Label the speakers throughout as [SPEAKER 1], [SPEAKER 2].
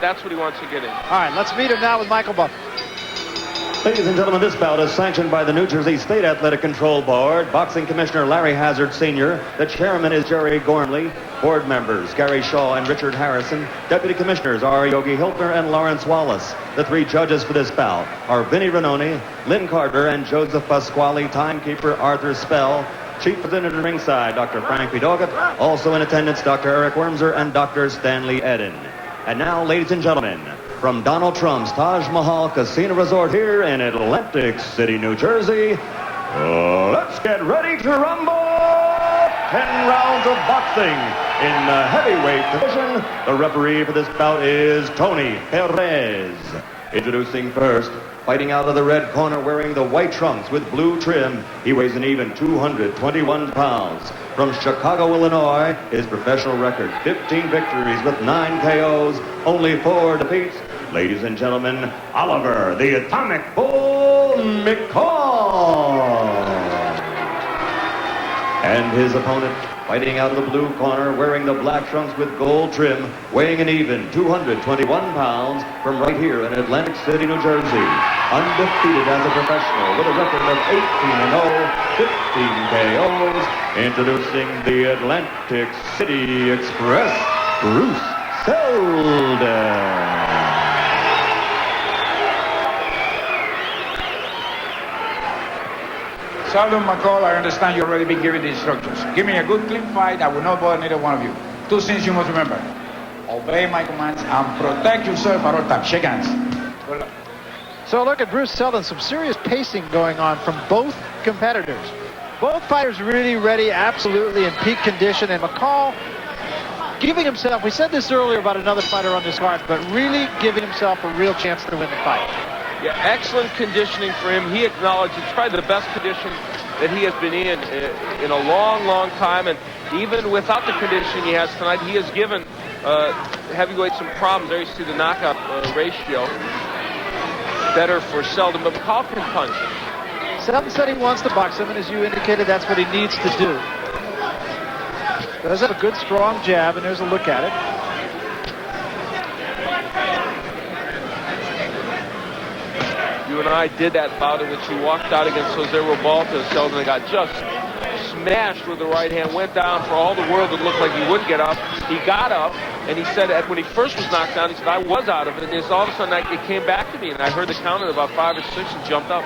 [SPEAKER 1] That's what he wants to get in.
[SPEAKER 2] All right, let's meet him now with Michael Buff.
[SPEAKER 3] Ladies and gentlemen, this bout is sanctioned by the New Jersey State Athletic Control Board. Boxing Commissioner Larry Hazard Sr. The chairman is Jerry Gormley. Board members Gary Shaw and Richard Harrison. Deputy commissioners are Yogi Hiltner and Lawrence Wallace. The three judges for this bout are Vinnie Ranoni, Lynn Carter, and Joseph Pasquale. Timekeeper Arthur Spell. Chief Representative ringside, Dr. Frank B. Doggett. Also in attendance, Dr. Eric Wormser and Dr. Stanley Eden. And now, ladies and gentlemen, from Donald Trump's Taj Mahal Casino Resort here in Atlantic City, New Jersey, let's get ready to rumble! 10 rounds of boxing in the heavyweight division. The referee for this bout is Tony Perez. Introducing first, fighting out of the red corner, wearing the white trunks with blue trim. He weighs an even 221 pounds. From Chicago, Illinois, his professional record, 15 victories with 9 KOs, only 4 defeats. Ladies and gentlemen, Oliver, the Atomic Bull McCall. And his opponent, fighting out of the blue corner, wearing the black trunks with gold trim, weighing an even 221 pounds, from right here in Atlantic City, New Jersey. Undefeated as a professional with a record of 18-0, 15 KOs. Introducing the Atlantic City Express, Bruce Seldon.
[SPEAKER 4] Seldon, McCall, I understand you already been given the instructions. Give me a good, clean fight. I will not bother neither one of you. 2 things you must remember. Obey my commands and protect yourself at all times. Shake hands. Good luck.
[SPEAKER 2] So look at Bruce Seldon. Some serious pacing going on from both competitors. Both fighters really ready, absolutely in peak condition. And McCall giving himself, we said this earlier about another fighter on this card, but really giving himself a real chance to win the fight.
[SPEAKER 1] Yeah, excellent conditioning for him. He acknowledged it's probably the best condition that he has been in a long, long time. And even without the condition he has tonight, he has given heavyweight some problems. There you see the knockout ratio. Better for Seldon, but McCall can punch.
[SPEAKER 2] Seldon said he wants to box him, and as you indicated, that's what he needs to do. Does have a good, strong jab, and there's a look at it.
[SPEAKER 1] You and I did that bout in which he walked out against Jose Robalta. Seldon got just smashed with the right hand, went down for all the world. It looked like he wouldn't get up. He got up, and he said that when he first was knocked down, he said, I was out of it. And all of a sudden, it came back to me, and I heard the count at about 5 or 6 and jumped up.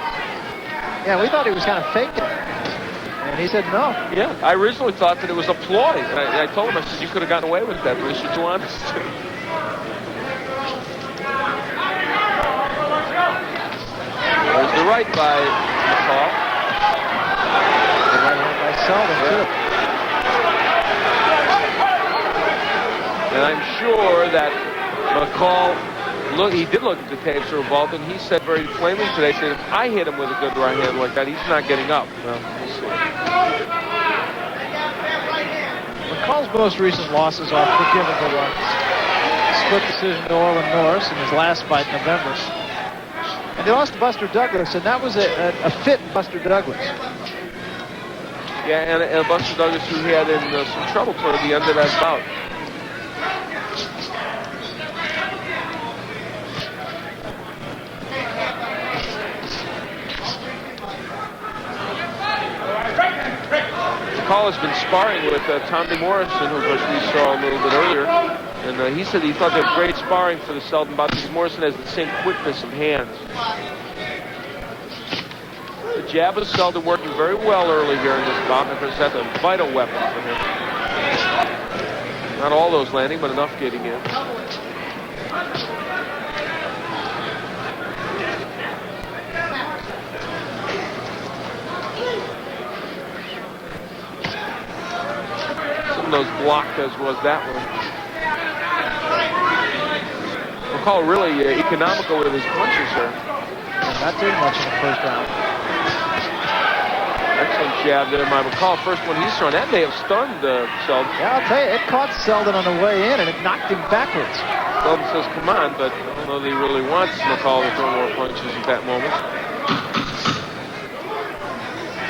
[SPEAKER 2] Yeah, we thought he was kind of faking it. And he said no.
[SPEAKER 1] Yeah, I originally thought that it was a ploy. And I told him, I said, you could have gotten away with that, Bruce, you're too honest. There's the right by McCall.
[SPEAKER 2] The right hand by Seldon, too.
[SPEAKER 1] And I'm sure that McCall, he did look at the tapes of Revolta, and he said very plainly today, said, if I hit him with a good right hand like that, he's not getting up. Well, we'll see.
[SPEAKER 2] McCall's most recent losses are forgivable ones. Split decision to Orlin Norris in his last fight in November. And they lost to Buster Douglas, and that was a fit Buster Douglas.
[SPEAKER 1] Yeah, and Buster Douglas, who he had in some trouble toward the end of that bout. McCall has been sparring with Tommy Morrison, who we saw a little bit earlier. And he said he thought they were great sparring for the Seldon bout because Morrison has the same quickness of hands. The jab of Seldon working very well early here in this bout, because that's a vital weapon for him. Not all those landing, but enough getting in. Some of those blocked as was that one. McCall really economical with his punches there.
[SPEAKER 2] And not doing much in the first round.
[SPEAKER 1] Excellent jab there by McCall. First one he's thrown. That may have stunned Seldon.
[SPEAKER 2] Yeah, I'll tell you, it caught Seldon on the way in, and it knocked him backwards.
[SPEAKER 1] Seldon says, come on, but I don't know that he really wants McCall to throw more punches at that moment.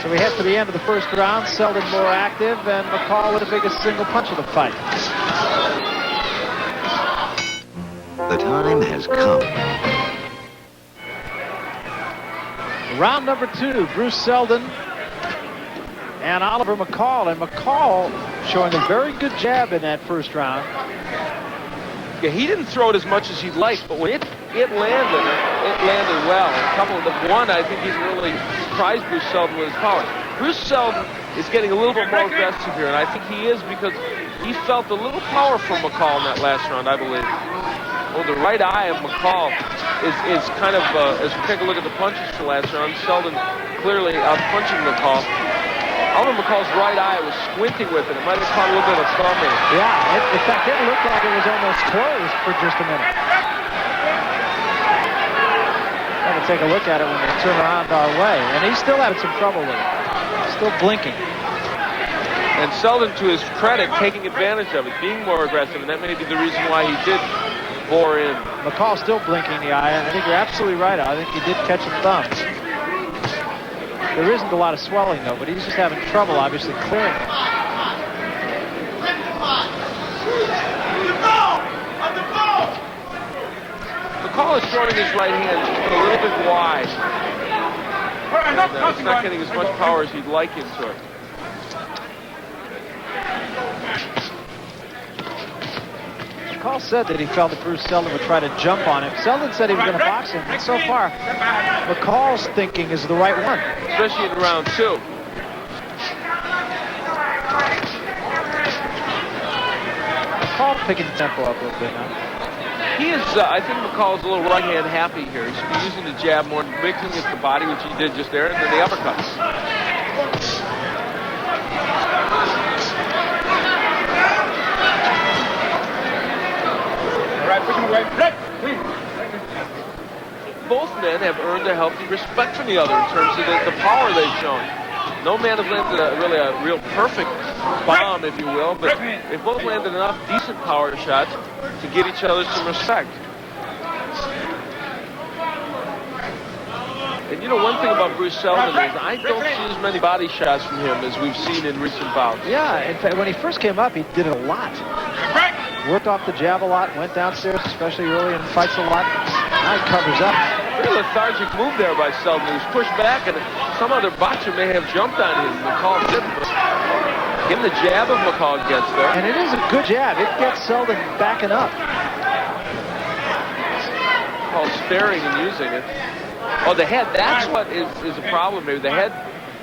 [SPEAKER 2] So we head to the end of the first round. Seldon more active, and McCall with the biggest single punch of the fight.
[SPEAKER 5] The time has come.
[SPEAKER 2] Round number 2, Bruce Seldon and Oliver McCall. And McCall showing a very good jab in that first round.
[SPEAKER 1] Yeah, he didn't throw it as much as he'd like, but when it landed well. A couple of the one, I think he's really surprised Bruce Seldon with his power. Bruce Seldon is getting a little bit more aggressive here, and I think he is because he felt a little power from McCall in that last round, I believe. Oh, the right eye of McCall is kind of, as we take a look at the punches for last round, Seldon clearly out-punching McCall. Oliver McCall's right eye was squinting with it. It might have caught a little bit of thumb in it.
[SPEAKER 2] Yeah, in fact, it looked like it was almost closed for just a minute. Have to take a look at it when they turn around our way. And he's still having some trouble with it. Still blinking.
[SPEAKER 1] And Seldon, to his credit, taking advantage of it, being more aggressive, and that may be the reason why he did bore in.
[SPEAKER 2] McCall still blinking the eye. I think you're absolutely right. I think he did catch some thumbs. There isn't a lot of swelling, though, but he's just having trouble, obviously, clearing it.
[SPEAKER 1] McCall is throwing his right hand a little bit wide. And, he's not getting as much power as he'd like into it.
[SPEAKER 2] McCall said that he felt that Bruce Seldon would try to jump on him. Seldon said he was going to box him, and so far, McCall's thinking is the right one.
[SPEAKER 1] Especially in round 2.
[SPEAKER 2] McCall picking the tempo up a little bit now.
[SPEAKER 1] He is, I think McCall is a little right hand happy here. He should be using the jab more, mixing it to the body, which he did just there, and then the uppercuts. Both men have earned a healthy respect from the other in terms of the power they've shown. No man has landed a real perfect bomb, if you will, but they both landed enough decent power shots to get each other some respect. And you know, one thing about Bruce Seldon is I don't see as many body shots from him as we've seen in recent bouts.
[SPEAKER 2] Yeah, in fact, when he first came up, he did it a lot. Worked off the jab a lot, went downstairs, especially early in fights a lot. Now he covers up.
[SPEAKER 1] Very lethargic move there by Seldon. He was pushed back, and some other boxer may have jumped on him. McCall didn't. Give him the jab of McCall gets there.
[SPEAKER 2] And it is a good jab. It gets Seldon backing up.
[SPEAKER 1] McCall sparing and using it. Oh, the head. That's what is a problem here. The head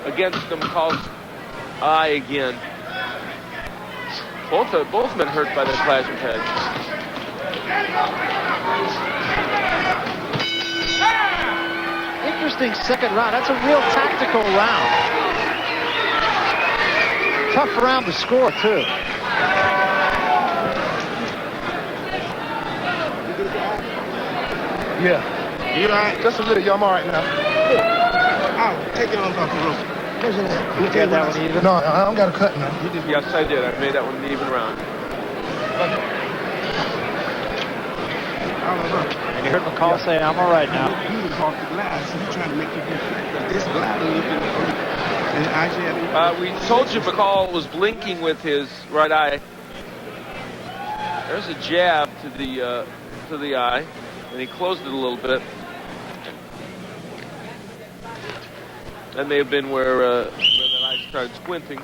[SPEAKER 1] against McCall's eye again. Both men hurt by the clash of heads.
[SPEAKER 2] Interesting second round. That's a real tactical round. Tough round to score, too.
[SPEAKER 6] Yeah. You all right? Just a little. Yeah, I'm all right now. I'll take your arms off the rope.
[SPEAKER 2] You got that one even?
[SPEAKER 6] No, I don't got a cut now.
[SPEAKER 1] Yes, I did. I made that one an even round.
[SPEAKER 2] And you heard McCall say, I'm all right now.
[SPEAKER 6] He was off the glass. He's trying to make you get this bladder looking.
[SPEAKER 1] We told you McCall was blinking with his right eye. There's a jab to the eye, and he closed it a little bit. That may have been where that eye started squinting.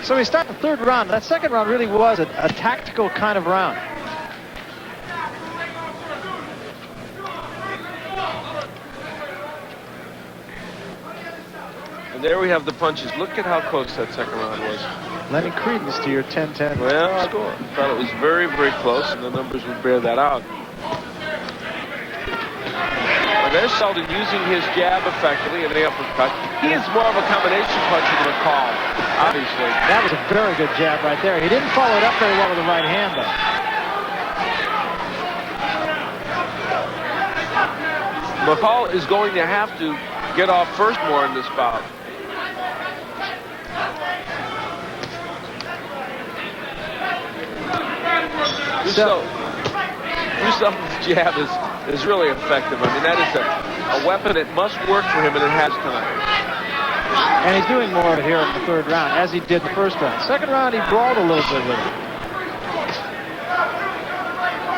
[SPEAKER 2] So we start the third round. That second round really was a tactical kind of round.
[SPEAKER 1] And there we have the punches. Look at how close that second round was.
[SPEAKER 2] Lending credence to your 10-10
[SPEAKER 1] well,
[SPEAKER 2] score.
[SPEAKER 1] I thought it was very, very close, and the numbers would bear that out. Well, there's Seldon using his jab effectively and the uppercut. He is more of a combination puncher than McCall, obviously.
[SPEAKER 2] That was a very good jab right there. He didn't follow it up very well with the right hand, though.
[SPEAKER 1] McCall is going to have to get off first more in this bout. Bruce Seldon's jab is really effective. I mean, that is a weapon that must work for him, and it has tonight.
[SPEAKER 2] And he's doing more of it here in the third round, as he did in the first round. Second round, he brawled a little bit with it.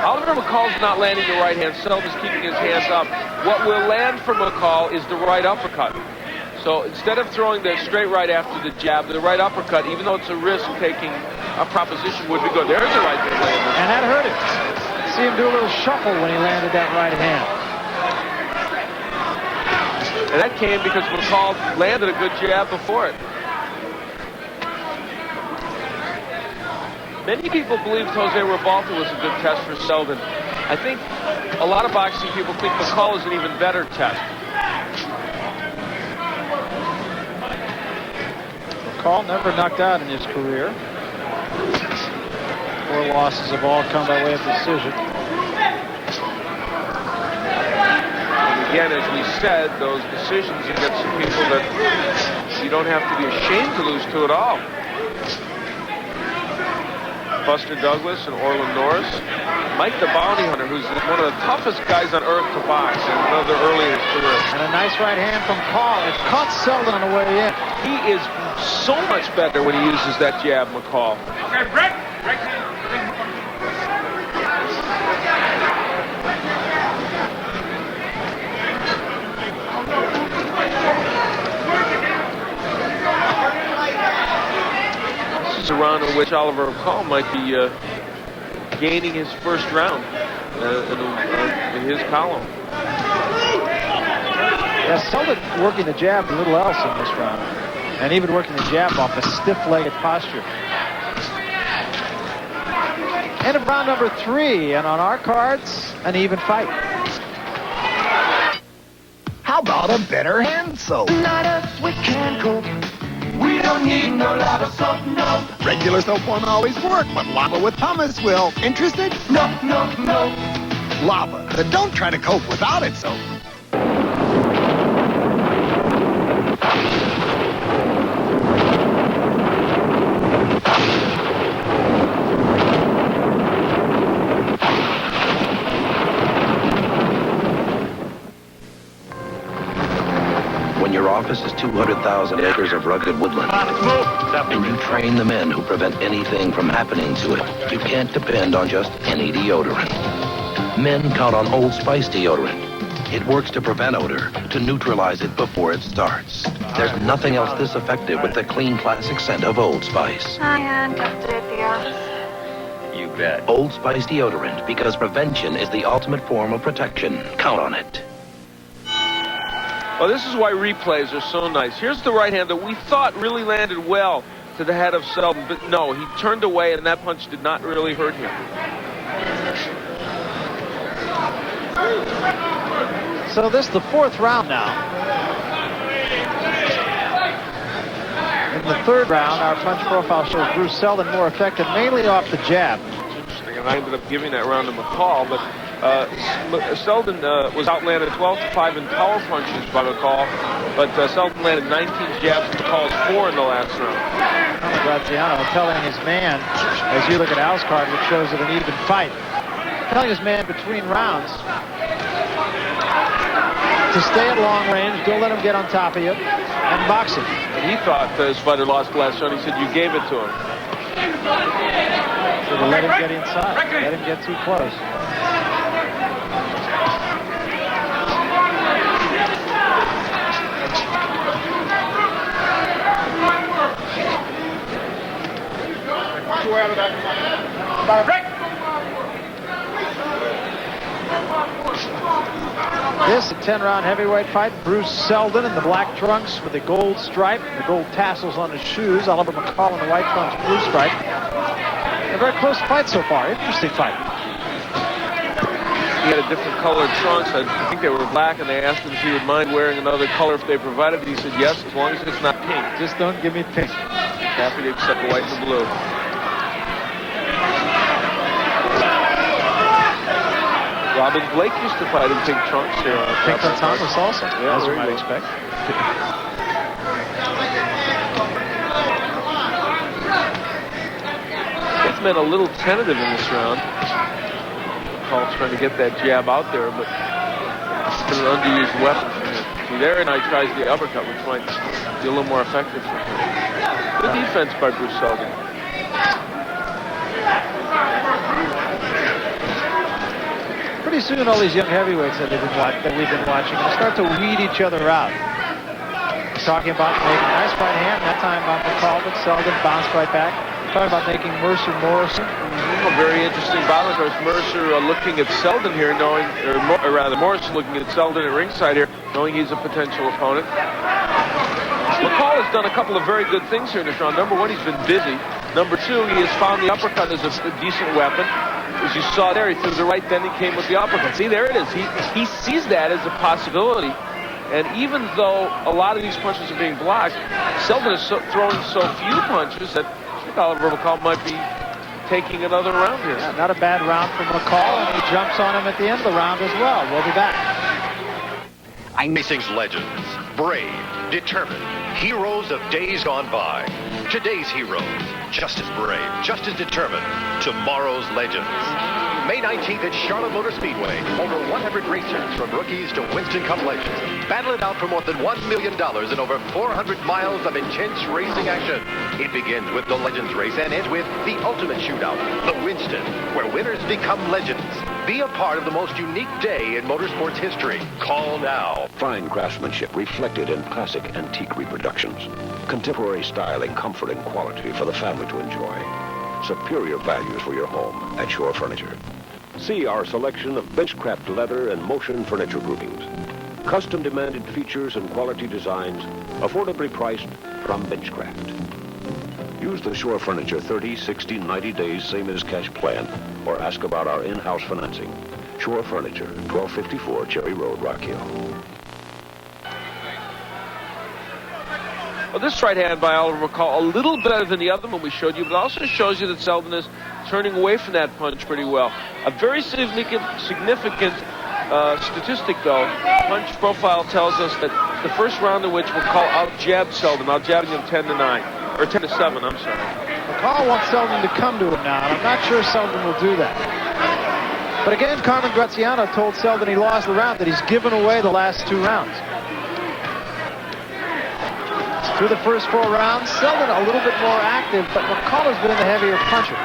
[SPEAKER 1] Oliver McCall's not landing the right hand. Seldon's keeping his hands up. What will land for McCall is the right uppercut. So instead of throwing the straight right after the jab, the right uppercut, even though it's a risk-taking proposition, would be good. There's the right hand landed.
[SPEAKER 2] And that hurt him. See him do a little shuffle when he landed that right hand.
[SPEAKER 1] And that came because McCall landed a good jab before it. Many people believed Jose Rebalta was a good test for Seldon. I think a lot of boxing people think McCall is an even better test.
[SPEAKER 2] McCall never knocked out in his career. 4 losses have all come by way of decision.
[SPEAKER 1] Again, as we said, those decisions against some people that you don't have to be ashamed to lose to at all. Buster Douglas and Orland Norris. Mike the Bounty Hunter, who's one of the toughest guys on earth to box, and another early in his career.
[SPEAKER 2] And a nice right hand from Call. It caught Seldon on the way in.
[SPEAKER 1] He is so much better when he uses that jab, McCall.
[SPEAKER 4] Okay, break.
[SPEAKER 1] This is a round in which Oliver McCall might be gaining his first round in his column.
[SPEAKER 2] Yeah, Seldon working the jab a little else in this round. And even working the jab off a stiff-legged posture. End of round number 3, and on our cards, an even fight.
[SPEAKER 5] How about a better hand soap?
[SPEAKER 7] Not us, we can cope. We don't need no lot of soap, no.
[SPEAKER 5] Regular soap won't always work, but lava with hummus will. Interested?
[SPEAKER 7] No, no, no.
[SPEAKER 5] Lava, but don't try to cope without it soap.
[SPEAKER 8] When your office is 200,000 acres of rugged woodland, and you train the men who prevent anything from happening to it, you can't depend on just any deodorant. Men count on Old Spice deodorant. It works to prevent odor, to neutralize it before it starts. There's nothing else this effective with the clean classic scent of Old Spice.
[SPEAKER 9] I handcuffed it at the office.
[SPEAKER 8] You bet. Old Spice deodorant, because prevention is the ultimate form of protection. Count on it.
[SPEAKER 1] Well, this is why replays are so nice. Here's the right hand that we thought really landed well to the head of Seldon, but no, he turned away, and that punch did not really hurt him.
[SPEAKER 2] So this is the 4th round now. In the 3rd round, our punch profile shows Bruce Seldon more effective, mainly off the jab.
[SPEAKER 1] Interesting, and I ended up giving that round to McCall, but Seldon was outlanded 12-5 in power punches by McCall, but Seldon landed 19 jabs and McCall's 4 in the last round.
[SPEAKER 2] Graziano telling his man, as you look at Al's card, which shows it an even fight, telling his man between rounds to stay at long range, don't let him get on top of you, and box him.
[SPEAKER 1] And he thought his fighter lost the last round. He said, you gave it to him.
[SPEAKER 2] So to let him get inside, let him get too close. This, a 10-round heavyweight fight. Bruce Seldon in the black trunks with the gold stripe, the gold tassels on his shoes. Oliver McCall in the white trunks, blue stripe. A very close fight so far. Interesting fight.
[SPEAKER 1] He had a different colored trunks. I think they were black, and they asked him if he would mind wearing another color if they provided it. He said yes, as long as it's not pink.
[SPEAKER 2] Just don't give me pink.
[SPEAKER 1] Happy to accept the white and the blue. Robin Blake used to fight in pink trunks here.
[SPEAKER 2] Pink on Thomas also,
[SPEAKER 1] yeah,
[SPEAKER 2] as you might expect.
[SPEAKER 1] Both men a little tentative in this round. McCall trying to get that jab out there, but it's an underused weapon for him. See, there and I tries the uppercut, which might be a little more effective for him. Good defense by Bruce Seldon.
[SPEAKER 2] Pretty soon, all these young heavyweights that we've been watching will start to weed each other out. Talking about making a nice right hand, that time by McCall, but Seldon bounced right back. Talking about making Mercer Morrison.
[SPEAKER 1] A very interesting battle. Of course, Mercer looking at Seldon here, knowing, or rather, Morrison looking at Seldon at ringside here, knowing he's a potential opponent. McCall has done a couple of very good things here in this round. Number one, he's been busy. Number two, he has found the uppercut as a decent weapon. As you saw there, he threw the right, then he came with the uppercut. See, there it is. He sees that as a possibility. And even though a lot of these punches are being blocked, Seldon is throwing so few punches that Oliver McCall might be taking another round here.
[SPEAKER 2] Yeah, not a bad round for McCall, and he jumps on him at the end of the round as well. We'll be back.
[SPEAKER 10] Racing's legends, brave, determined, heroes of days gone by. Today's heroes, just as brave, just as determined. Tomorrow's legends. May 19th at Charlotte Motor Speedway. Over 100 racers, from rookies to Winston Cup legends, battle it out for more than $1 million in over 400 miles of intense racing action. It begins with the Legends race and ends with the ultimate shootout, the Winston, where winners become legends. Be a part of the most unique day in motorsports history. Call now.
[SPEAKER 8] Fine craftsmanship reflected in classic antique reproductions. Contemporary styling, comfort, and quality for the family to enjoy. Superior values for your home at Shore Furniture. See our selection of Benchcraft leather and motion furniture groupings. Custom demanded features and quality designs, affordably priced from Benchcraft. Use the Shore Furniture 30, 60, 90 days, same as cash plan, or ask about our in-house financing. Shore Furniture, 1254 Cherry Road, Rock Hill.
[SPEAKER 1] Well, this right hand by Oliver McCall, a little better than the other one we showed you, but also shows you that Seldon is turning away from that punch pretty well. A very significant statistic, though. Punch profile tells us that the first round in which McCall out-jabbed Seldon, out-jabbing him 10-9, or 10-7, I'm sorry.
[SPEAKER 2] McCall wants Seldon to come to him now, and I'm not sure Seldon will do that. But again, Carmen Graziano told Seldon he lost the round, that he's given away the last 2 rounds. Through the first 4 rounds, Seldon a little bit more active, but McCall has been the heavier puncher.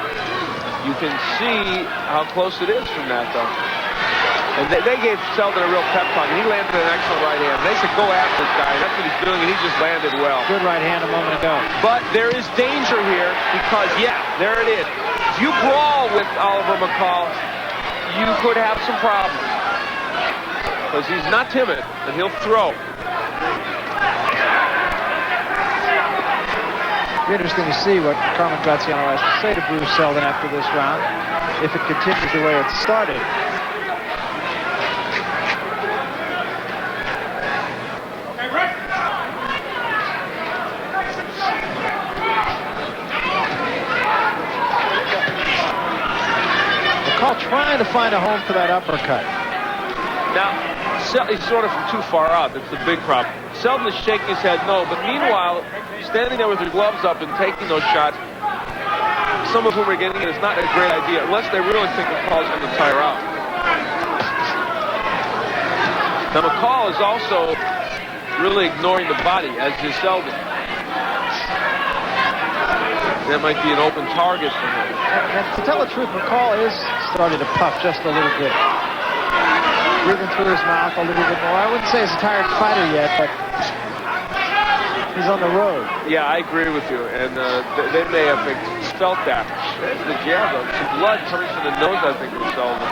[SPEAKER 1] You can see how close it is from that, though. And they gave Seldon a real pep talk, and he landed an excellent right hand. They said, go after this guy, and that's what he's doing, and he just landed well.
[SPEAKER 2] Good right hand a moment ago.
[SPEAKER 1] But there is danger here, because, yeah, there it is. If you brawl with Oliver McCall, you could have some problems. Because he's not timid, and he'll throw.
[SPEAKER 2] It'll be interesting to see what Carmen Graziano has to say to Bruce Seldon after this round, if it continues the way it started. McCall trying to find a home for that uppercut.
[SPEAKER 1] Now, he's sort of from too far out. That's the big problem. Seldon is shaking his head no, but meanwhile, standing there with his gloves up and taking those shots, some of whom are getting it, it's not a great idea, unless they really think McCall's going to tire out. Now, McCall is also really ignoring the body, as is Seldon. That might be an open target for him.
[SPEAKER 2] And to tell the truth, McCall is starting to puff just a little bit. Breathing through his mouth a little bit more. I wouldn't say he's a tired fighter yet, but he's on the road.
[SPEAKER 1] Yeah, I agree with you, and they may have felt that. There's the jab, though. Some blood coming from the nose, I think, from Seldon.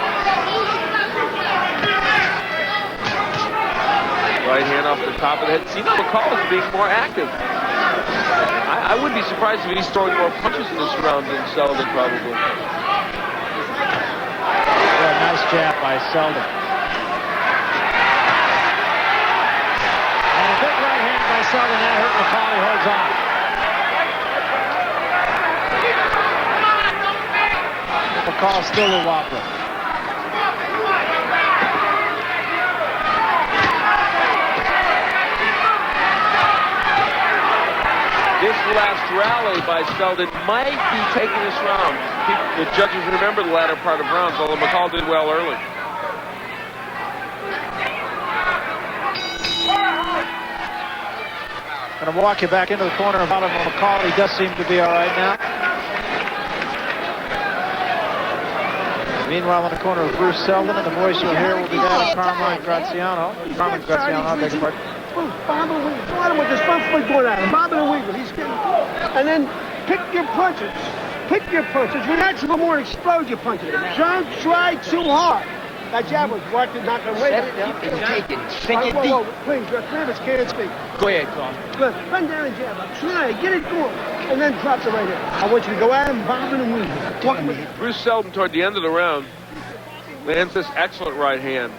[SPEAKER 1] Right hand off the top of the head. See, now McCall is being more active. I wouldn't be surprised if he's throwing more punches in this round than Seldon, probably.
[SPEAKER 2] Yeah, nice jab by Seldon. Seldon, that hurt McCall, he holds on. McCall still a wobbler.
[SPEAKER 1] This last rally by Seldon might be taking this round. The judges remember the latter part of rounds, although McCall did well early.
[SPEAKER 2] Going to walk you back into the corner of Oliver McCall. He does seem to be all right now. Meanwhile, in the corner of Bruce Seldon, and the voice you'll hear will be that of Carmine Graziano. Carmen Graziano, I beg your pardon.
[SPEAKER 6] Bob and Weaver. Go at him with this front foot going at him. Bob and Weaver. He's getting... And then pick your punches. Pick your punches. Relax a little more and explode your punches. Don't try too hard. That jab was working, not going to wait.
[SPEAKER 7] Take it. Sink it deep.
[SPEAKER 6] Whoa, please, your famous can't speak.
[SPEAKER 7] Go ahead, Carl.
[SPEAKER 6] Good. Bend down and jab. Try. Get it going. And then drop the right hand. I want you to go at him, bobbing and weaving. Walk with it.
[SPEAKER 1] Bruce Seldon, toward the end of the round, lands this excellent right hand.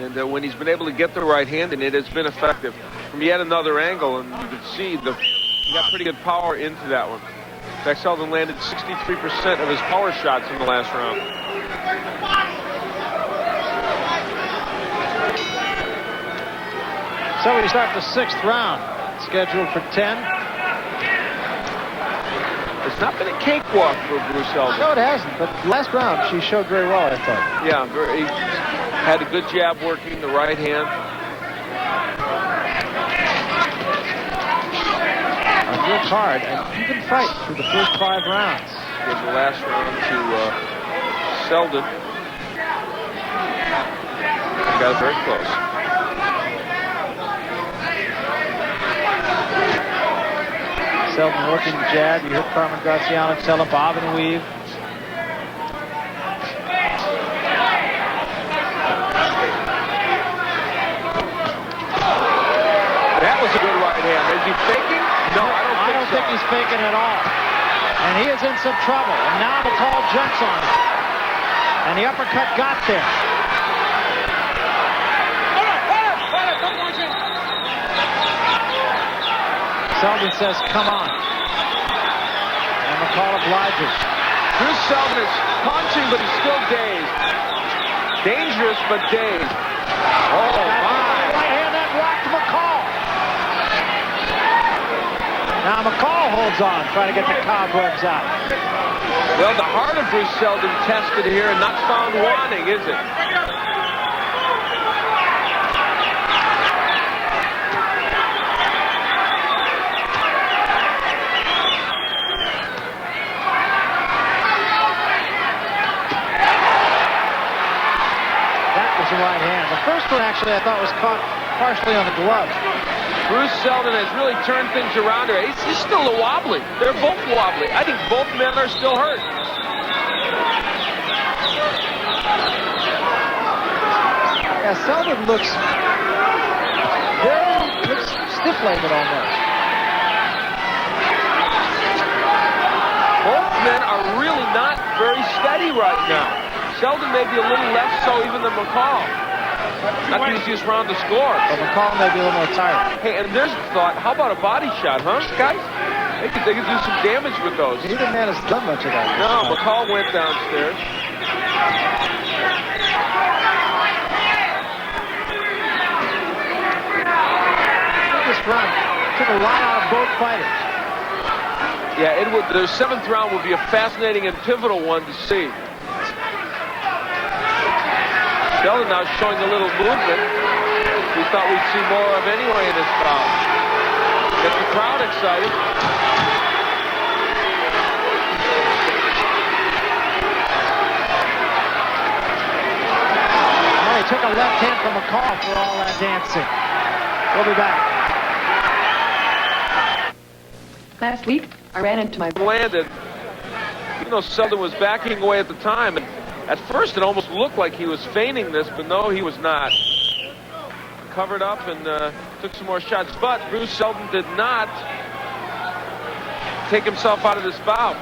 [SPEAKER 1] And when he's been able to get the right hand, and it has been effective from yet another angle, and you can see he got pretty good power into that one. In fact, Seldon landed 63% of his power shots in the last round.
[SPEAKER 2] So we start the 6th round, scheduled for 10.
[SPEAKER 1] It's not been a cakewalk for Bruce Seldon.
[SPEAKER 2] No, it hasn't, but last round she showed very well, I thought.
[SPEAKER 1] Yeah, he had a good jab working, the right hand.
[SPEAKER 2] A good hard and even fight through the first 5 rounds.
[SPEAKER 1] In the last round to Seldon. He got very close.
[SPEAKER 2] Seldon working the jab. You hear Carmen Graziano tell him bob and weave.
[SPEAKER 1] That was a good right hand. Is he faking? No, I don't think
[SPEAKER 2] he's faking at all. And he is in some trouble. And now McCall jumps on him. And the uppercut got there. Seldon says, come on. And McCall obliges.
[SPEAKER 1] Bruce Seldon is punching, but he's still dazed. Dangerous, but dazed. Oh, my.
[SPEAKER 2] Right hand that rocked McCall. Now McCall holds on, trying to get the cobwebs out.
[SPEAKER 1] Well, the heart of Bruce Seldon tested here and not found wanting, is it?
[SPEAKER 2] The right hand. The first one actually I thought was caught partially on the glove.
[SPEAKER 1] Bruce Seldon has really turned things around here. He's still a wobbly. They're both wobbly. I think both men are still hurt.
[SPEAKER 2] Yeah, Seldon looks stiff-legged almost.
[SPEAKER 1] Both men are really not very steady right now. Seldon may be a little less so even than McCall. Not the easiest round to score.
[SPEAKER 2] But McCall may be a little more tired.
[SPEAKER 1] Hey, and there's a thought, how about a body shot, huh, guys? They could do some damage with those.
[SPEAKER 2] Neither man has done much of that.
[SPEAKER 1] No, McCall went downstairs.
[SPEAKER 2] This round took a lot out of both fighters.
[SPEAKER 1] Yeah, the 7th round will be a fascinating and pivotal one to see. Seldon now showing a little movement we thought we'd see more of anyway in this bout. Get the crowd excited.
[SPEAKER 2] Well, he took a left hand from McCall for all that dancing. We'll be back.
[SPEAKER 11] Last week, I ran into my...
[SPEAKER 1] Landed. Even though Seldon was backing away at the time, and at first, it almost looked like he was feigning this, but no, he was not. Covered up and took some more shots, but Bruce Seldon did not take himself out of this bout.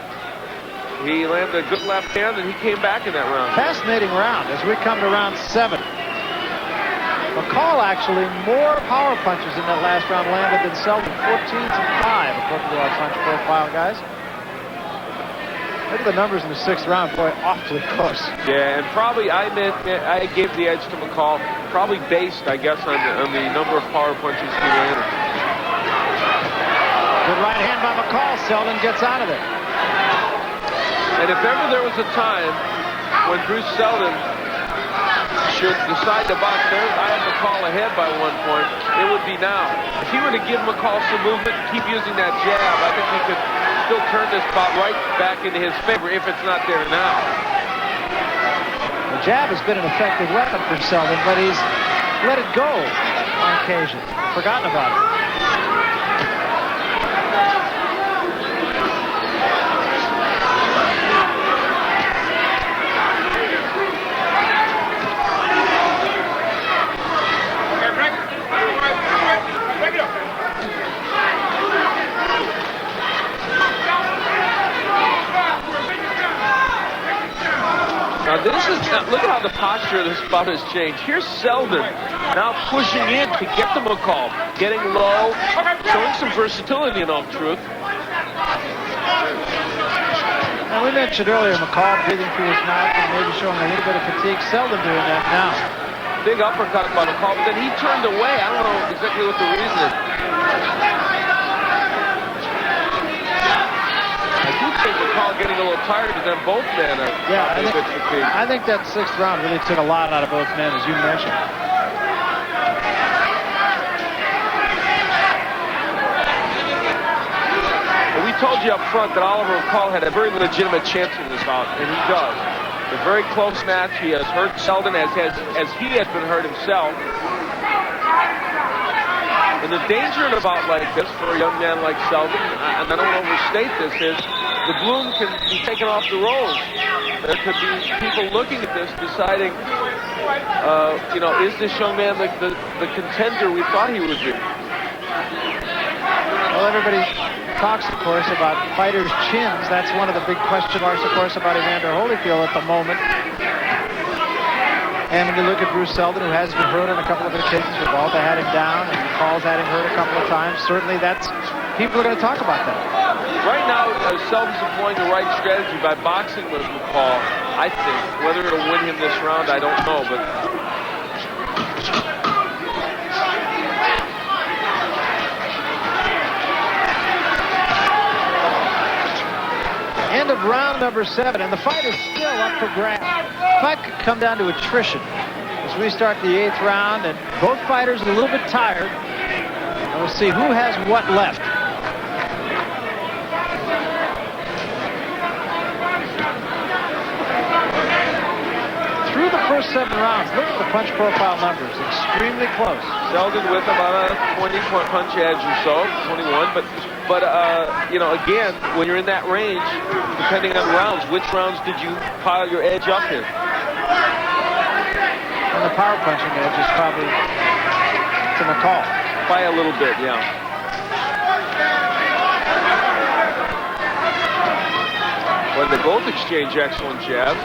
[SPEAKER 1] He landed a good left hand, and he came back in that round.
[SPEAKER 2] Fascinating round as we come to round 7. McCall actually more power punches in that last round landed than Seldon. 14-5, according to our punch profile, guys. Look at the numbers in the 6th round, boy, awfully close.
[SPEAKER 1] Yeah, and probably I gave the edge to McCall, probably based, I guess, on the number of power punches he landed.
[SPEAKER 2] Good right hand by McCall. Seldon gets out of it.
[SPEAKER 1] And if ever there was a time when Bruce Seldon should decide to box there, I had McCall ahead by 1 point, it would be now. If he were to give McCall some movement, keep using that jab, I think he could still turn this bout right back into his favor if it's not there now.
[SPEAKER 2] The jab has been an effective weapon for Seldon, but he's let it go on occasion. Forgotten about it.
[SPEAKER 1] Now look at how the posture of this bout has changed. Here's Seldon now pushing in to get the McCall, getting low, showing some versatility in all truth.
[SPEAKER 2] Now we mentioned earlier McCall breathing through his mouth and maybe showing a little bit of fatigue. Seldon doing that now.
[SPEAKER 1] Big uppercut by McCall, but then he turned away. I don't know exactly what the reason is. I do think McCall getting a little tired, but then both men are a bit fatigued.
[SPEAKER 2] I think that 6th round really took a lot out of both men, as you mentioned.
[SPEAKER 1] Well, we told you up front that Oliver McCall had a very legitimate chance in this bout, and he does. A very close match. He has hurt Seldon as he has been hurt himself. And the danger in a bout like this for a young man like Seldon, and I don't want to overstate this, is the bloom can be taken off the rose. There could be people looking at this deciding, is this young man the contender we thought he would be?
[SPEAKER 2] Well, everybody talks, of course, about fighters' chins. That's one of the big question marks, of course, about Evander Holyfield at the moment. And when you look at Bruce Seldon, who has been hurt on a couple of occasions, Revolta had him down, and McCall's had him hurt a couple of times. Certainly, people are going to talk about that.
[SPEAKER 1] Right now, Seldon's employing the right strategy by boxing with McCall, I think. Whether it'll win him this round, I don't know, but...
[SPEAKER 2] End of round number 7, and the fight is still up for grabs. The fight could come down to attrition as we start the 8th round, and both fighters a little bit tired. And we'll see who has what left. Through the first 7 rounds, look at the punch profile numbers. Extremely close.
[SPEAKER 1] Seldon with about a 20-point punch edge or so, 21, but again, when you're in that range, depending on rounds, which rounds did you pile your edge up in?
[SPEAKER 2] And the power punching edge is probably to McCall.
[SPEAKER 1] By a little bit, yeah. Well, they both exchange excellent jabs.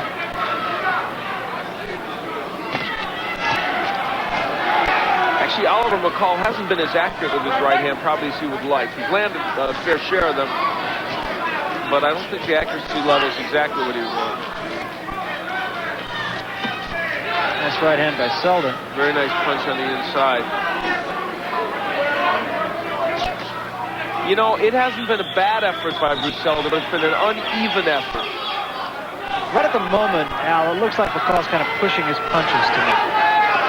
[SPEAKER 1] Actually, Oliver McCall hasn't been as accurate with his right hand probably as he would like. He's landed a fair share of them, but I don't think the accuracy level is exactly what he would want.
[SPEAKER 2] Nice right hand by Seldon.
[SPEAKER 1] Very nice punch on the inside. It hasn't been a bad effort by Bruce Seldon, but it's been an uneven effort.
[SPEAKER 2] Right at the moment, Al, it looks like McCall's kind of pushing his punches to me.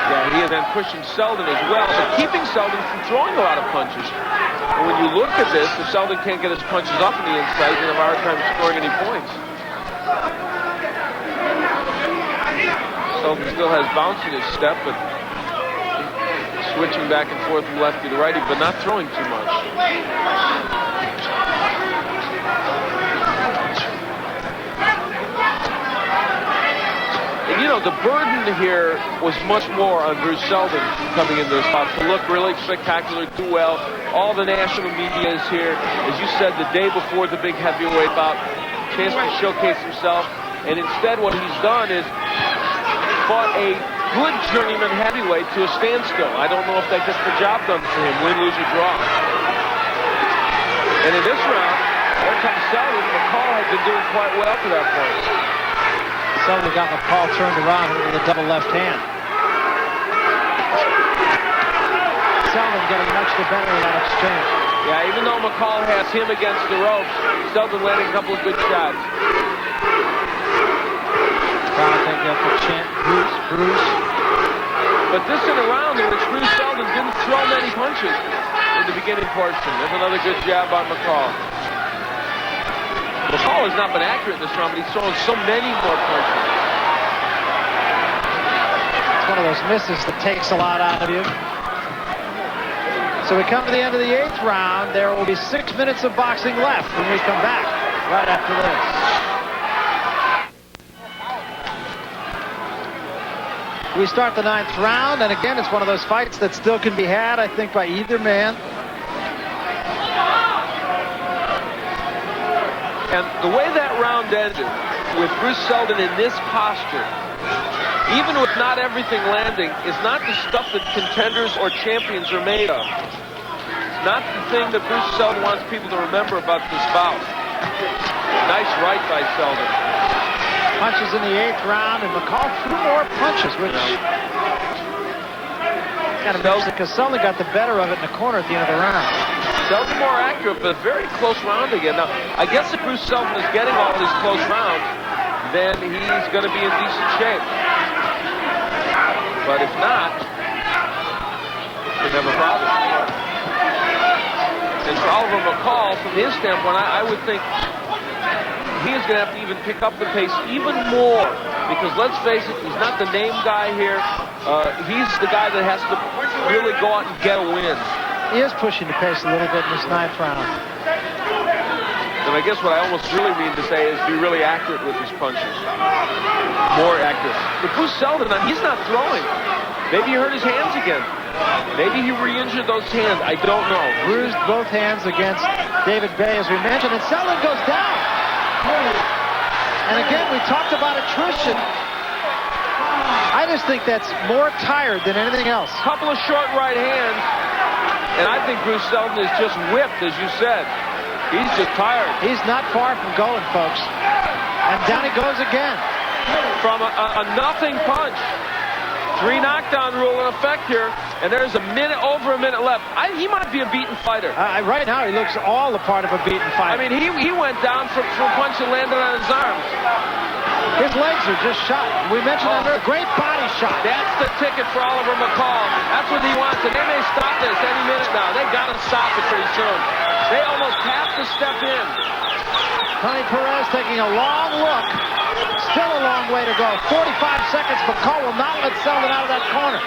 [SPEAKER 1] Yeah, he is then pushing Seldon as well, but keeping Seldon from throwing a lot of punches. And when you look at this, if Seldon can't get his punches up on the inside, he's going to have a hard time scoring any points. Seldon still has bounce in his step, but switching back and forth from lefty to righty, but not throwing too much. And the burden here was much more on Bruce Seldon coming into this bout to look really spectacular, do well. All the national media is here. As you said, the day before the big heavyweight bout, chance to showcase himself. And instead what he's done is fought a good journeyman heavyweight to a standstill. I don't know if that gets the job done for him, win, lose, or draw. And in this round, there comes Seldon. McCall had been doing quite well to that point.
[SPEAKER 2] Seldon got McCall turned around with a double left hand. Seldon getting much the better of that exchange.
[SPEAKER 1] Yeah, even though McCall has him against the ropes, Seldon landing a couple of good shots.
[SPEAKER 2] Crowd taking up the chant, Bruce, Bruce.
[SPEAKER 1] But this in a round in which Bruce Seldon didn't throw many punches in the beginning portion. There's another good jab by McCall. McCall has not been accurate in this round, but he's thrown so many more punches.
[SPEAKER 2] It's one of those misses that takes a lot out of you. So we come to the end of the 8th round. There will be 6 minutes of boxing left when we come back right after this. We start the 9th round, and again, it's one of those fights that still can be had, I think, by either man.
[SPEAKER 1] And the way that round ended, with Bruce Seldon in this posture, even with not everything landing, is not the stuff that contenders or champions are made of. It's not the thing that Bruce Seldon wants people to remember about this bout. Nice right by Seldon.
[SPEAKER 2] Punches in the 8th round, and McCall threw more punches, which kind of knows because Seldon got the better of it in the corner at the end of the round.
[SPEAKER 1] Seldon more accurate, but a very close round again. Now, I guess if Bruce Seldon is getting all these close rounds, then he's going to be in decent shape. But if not, we have a problem. And for Oliver McCall, from his standpoint, I would think he is going to have to even pick up the pace even more. Because let's face it, he's not the name guy here. He's the guy that has to really go out and get a win.
[SPEAKER 2] He is pushing the pace a little bit in this 9th round.
[SPEAKER 1] And I guess what I almost really mean to say is be really accurate with his punches. More accurate. But Bruce Seldon, he's not throwing. Maybe he hurt his hands again. Maybe he re-injured those hands. I don't know.
[SPEAKER 2] Bruised both hands against David Bay, as we mentioned, and Seldon goes down. And again, we talked about attrition. I just think that's more tired than anything else.
[SPEAKER 1] Couple of short right hands. And I think Bruce Seldon is just whipped, as you said. He's just tired.
[SPEAKER 2] He's not far from going, folks. And down he goes again.
[SPEAKER 1] From a nothing punch. 3 knockdown rule in effect here. And there's over a minute left. He might be a beaten fighter.
[SPEAKER 2] Right now, he looks all a part of a beaten fighter.
[SPEAKER 1] I mean, he went down from a punch that landed on his arms.
[SPEAKER 2] His legs are just shot. We mentioned a great body shot.
[SPEAKER 1] That's the ticket for Oliver McCall. That's what he wants, and they may stop this any minute now. They've got to stop it pretty soon. They almost have to step in.
[SPEAKER 2] Tony Perez taking a long look. Still a long way to go. 45 seconds. McCall will not let Seldon out of that corner.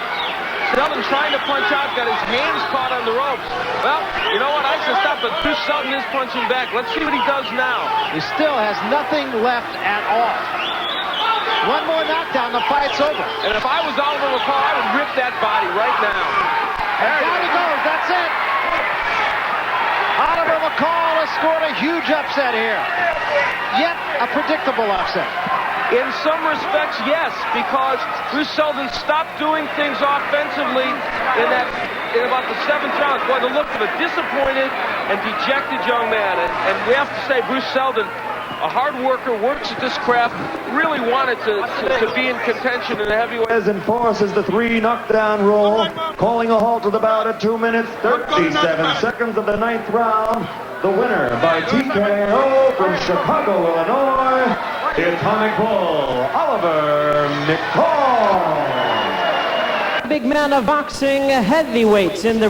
[SPEAKER 1] Seldon trying to punch out, got his hands caught on the ropes. Well, you know what? I should stop, but Bruce Seldon is punching back. Let's see what he does now.
[SPEAKER 2] He still has nothing left at all. One more knockdown, the fight's over.
[SPEAKER 1] And if I was Oliver McCall, I would rip that body right now.
[SPEAKER 2] And down he goes, that's it. Oliver McCall has scored a huge upset here. Yet a predictable upset.
[SPEAKER 1] In some respects, yes, because Bruce Seldon stopped doing things offensively in about the 7th round. Boy, the look of a disappointed and dejected young man. And we have to say, Bruce Seldon, a hard worker, works at this craft, really wanted to be in contention in the heavyweight.
[SPEAKER 3] As enforces the 3 knockdown rule, calling a halt to the bout at 2 minutes, 37 seconds of the 9th round. The winner by TKO from Chicago, Illinois, the Atomic Bull, Oliver McCall.
[SPEAKER 12] Big man of boxing heavyweights in the